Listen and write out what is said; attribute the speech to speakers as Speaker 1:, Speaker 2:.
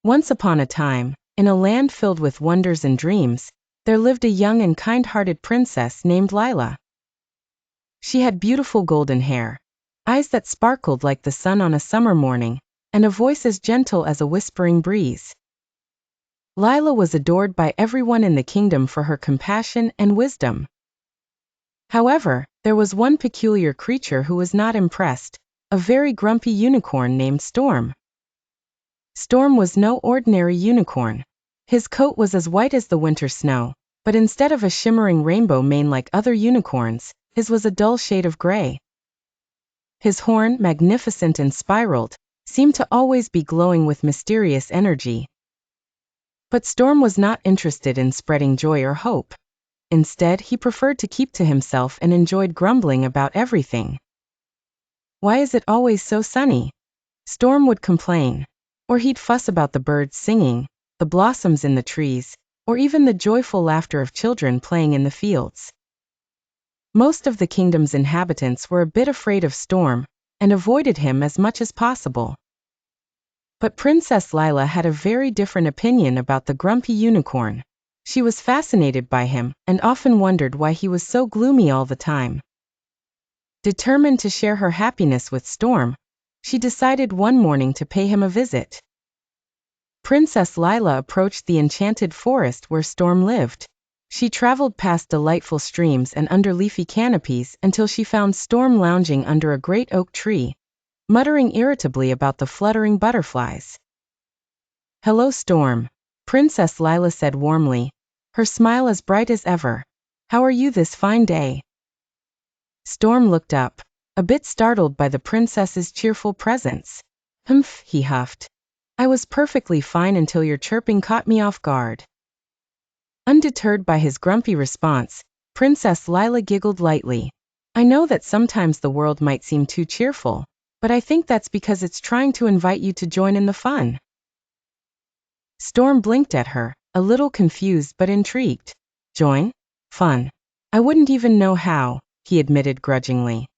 Speaker 1: Once upon a time, in a land filled with wonders and dreams, there lived a young and kind-hearted princess named Lila. She had beautiful golden hair, eyes that sparkled like the sun on a summer morning, and a voice as gentle as a whispering breeze. Lila was adored by everyone in the kingdom for her compassion and wisdom. However, there was one peculiar creature who was not impressed, a very grumpy unicorn named Storm. Storm was no ordinary unicorn. His coat was as white as the winter snow, but instead of a shimmering rainbow mane like other unicorns, his was a dull shade of gray. His horn, magnificent and spiraled, seemed to always be glowing with mysterious energy. But Storm was not interested in spreading joy or hope. Instead, he preferred to keep to himself and enjoyed grumbling about everything. "Why is it always so sunny?" Storm would complain. Or he'd fuss about the birds singing, the blossoms in the trees, or even the joyful laughter of children playing in the fields. Most of the kingdom's inhabitants were a bit afraid of Storm, and avoided him as much as possible. But Princess Lila had a very different opinion about the grumpy unicorn. She was fascinated by him, and often wondered why he was so gloomy all the time. Determined to share her happiness with Storm, she decided one morning to pay him a visit. Princess Lila approached the enchanted forest where Storm lived. She traveled past delightful streams and under leafy canopies until she found Storm lounging under a great oak tree, muttering irritably about the fluttering butterflies. "Hello, Storm," Princess Lila said warmly, her smile as bright as ever. "How are you this fine day?" Storm looked up, a bit startled by the princess's cheerful presence. "Humph," he huffed. "I was perfectly fine until your chirping caught me off guard." Undeterred by his grumpy response, Princess Lila giggled lightly. "I know that sometimes the world might seem too cheerful, but I think that's because it's trying to invite you to join in the fun." Storm blinked at her, a little confused but intrigued. "Join? Fun? I wouldn't even know how," he admitted grudgingly.